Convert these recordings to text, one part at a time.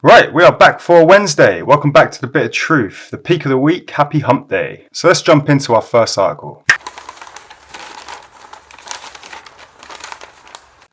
Right, we are back for Wednesday. Welcome back to the Bit of Truth, the peak of the week. Happy hump day. So let's jump into our first article.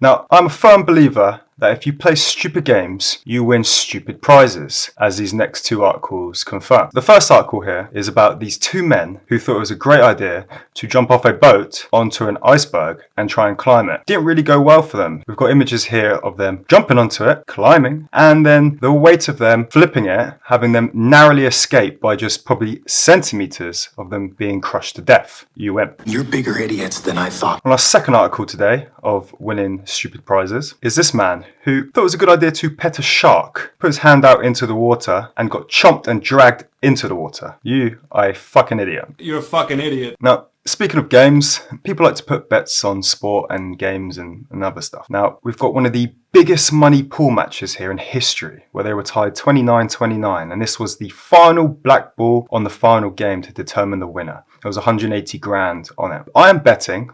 Now, I'm a firm believer that if you play stupid games, you win stupid prizes, as these next two articles confirm. The first article here is about these two men who thought it was a great idea to jump off a boat onto an iceberg and try and climb it. Didn't really go well for them. We've got images here of them jumping onto it, climbing, and then the weight of them flipping it, having them narrowly escape by just probably centimeters of them being crushed to death. You win. You're bigger idiots than I thought. On our second article today of winning stupid prizes is this man who thought it was a good idea to pet a shark, put his hand out into the water and got chomped and dragged into the water. You are a fucking idiot. You're a fucking idiot. Now, speaking of games, people like to put bets on sport and games and other stuff. Now, we've got one of the biggest money pool matches here in history, where they were tied 29-29, and this was the final black ball on the final game to determine the winner. There was 180 grand on it. I am betting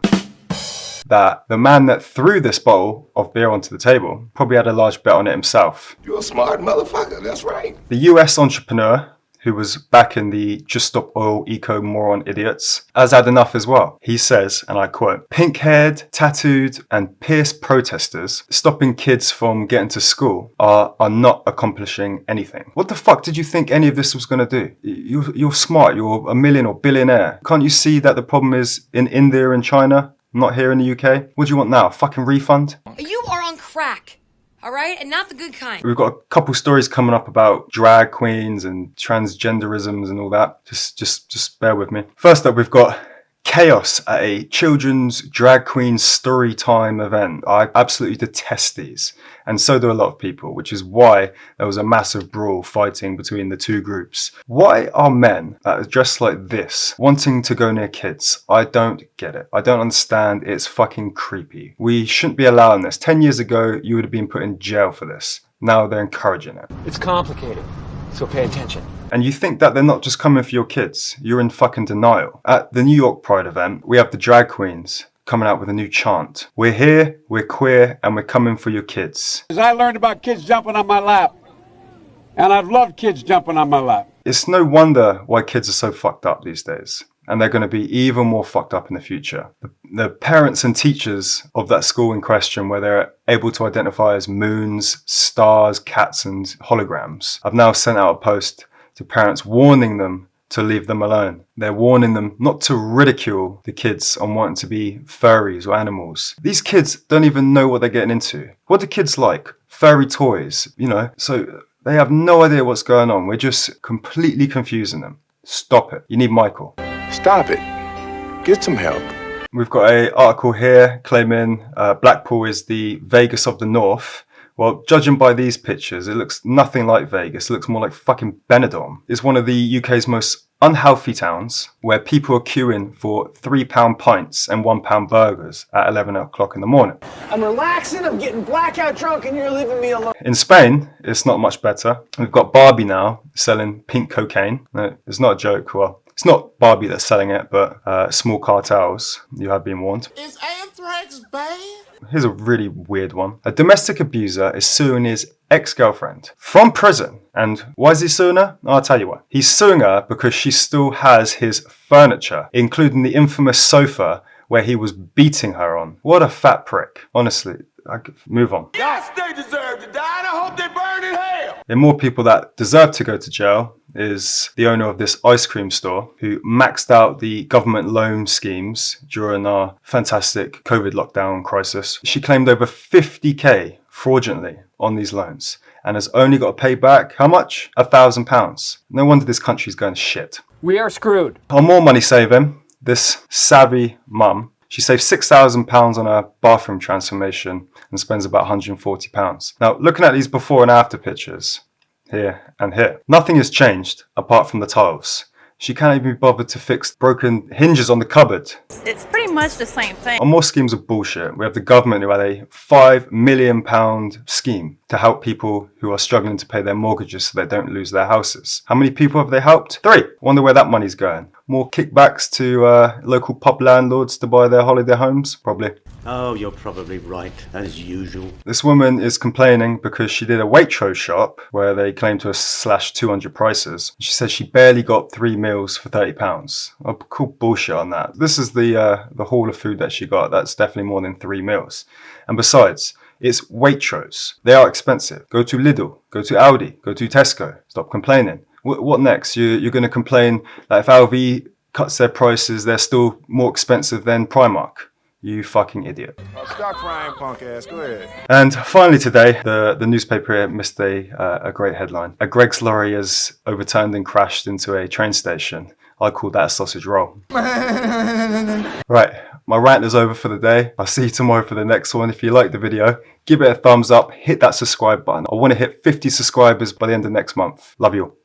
that the man that threw this bottle of beer onto the table probably had a large bet on it himself. You're a smart motherfucker, that's right. The US entrepreneur, who was back in the Just Stop Oil Eco Moron Idiots, has had enough as well. He says, and I quote, "Pink-haired, tattooed and pierced protesters stopping kids from getting to school are not accomplishing anything." What the fuck did you think any of this was going to do? You're smart, you're a million or billionaire. Can't you see that the problem is in India and China, not here in the UK? What do you want now? Fucking refund? You are on crack, all right? And not the good kind. We've got a couple stories coming up about drag queens and transgenderisms and all that. Just bear with me. First up, we've got chaos at a children's drag queen story time event. I absolutely detest these, and so do a lot of people, which is why there was a massive brawl fighting between the two groups. Why are men that are dressed like this wanting to go near kids? I don't get it. I don't understand. It's fucking creepy. We shouldn't be allowing this. 10 years ago, you would have been put in jail for this. Now they're encouraging it. It's complicated, so pay attention. And you think that they're not just coming for your kids. You're in fucking denial. At the New York Pride event, we have the drag queens coming out with a new chant. We're here, we're queer, and we're coming for your kids. I learned about kids jumping on my lap, and I've loved kids jumping on my lap. It's no wonder why kids are so fucked up these days. And they're going to be even more fucked up in the future. The parents and teachers of that school in question, where they're able to identify as moons, stars, cats, and holograms, have now sent out a post to parents warning them to leave them alone. They're warning them not to ridicule the kids on wanting to be furries or animals. These kids don't even know what they're getting into. What do kids like? Furry toys, so they have no idea what's going on. We're just completely confusing them. Stop it. You need Michael. Stop it. Get some help. We've got an article here claiming Blackpool is the Vegas of the North. Well, judging by these pictures, it looks nothing like Vegas. It looks more like fucking Benidorm. It's one of the UK's most unhealthy towns, where people are queuing for £3 pints and £1 burgers at 11 o'clock in the morning. I'm relaxing, I'm getting blackout drunk, and you're leaving me alone. In Spain, it's not much better. We've got Barbie now selling pink cocaine. No, it's not a joke. Well, it's not Barbie that's selling it, but small cartels. You have been warned. Is anthrax bad? Here's a really weird one. A domestic abuser is suing his ex-girlfriend from prison. And why is he suing her? I'll tell you why. He's suing her because she still has his furniture, including the infamous sofa where he was beating her on. What a fat prick. Honestly, I could move on. Yes, they deserve to die, and I hope they burn in hell. And more people that deserve to go to jail is the owner of this ice cream store who maxed out the government loan schemes during our fantastic COVID lockdown crisis. She claimed over 50k fraudulently on these loans and has only got to pay back, how much? £1,000. No wonder this country's going to shit. We are screwed. On more money saving, this savvy mum, she saved £6,000 on her bathroom transformation and spends about £140. Now, looking at these before and after pictures, here and here, nothing has changed apart from the tiles. She can't even be bothered to fix broken hinges on the cupboard. It's pretty much the same thing. On more schemes of bullshit, we have the government who had a £5 million scheme to help people who are struggling to pay their mortgages so they don't lose their houses. How many people have they helped? 3. Wonder where that money's going. More kickbacks to local pub landlords to buy their holiday homes? Probably. Oh, you're probably right, as usual. This woman is complaining because she did a Waitrose shop where they claimed to have slashed 200 prices. She said she barely got 3 meals for £30. I'll call bullshit on that. This is the haul of food that she got. That's definitely more than 3 meals. And besides, it's Waitrose. They are expensive. Go to Lidl, go to Aldi, go to Tesco. Stop complaining. What next? You're going to complain that if Aldi cuts their prices, they're still more expensive than Primark. You fucking idiot. Stop crying, punk ass. Go ahead. And finally today, the newspaper here missed a great headline. A Greggs lorry has overturned and crashed into a train station. I call that a sausage roll. Right, my rant is over for the day. I'll see you tomorrow for the next one. If you like the video, give it a thumbs up, hit that subscribe button. I want to hit 50 subscribers by the end of next month. Love you all.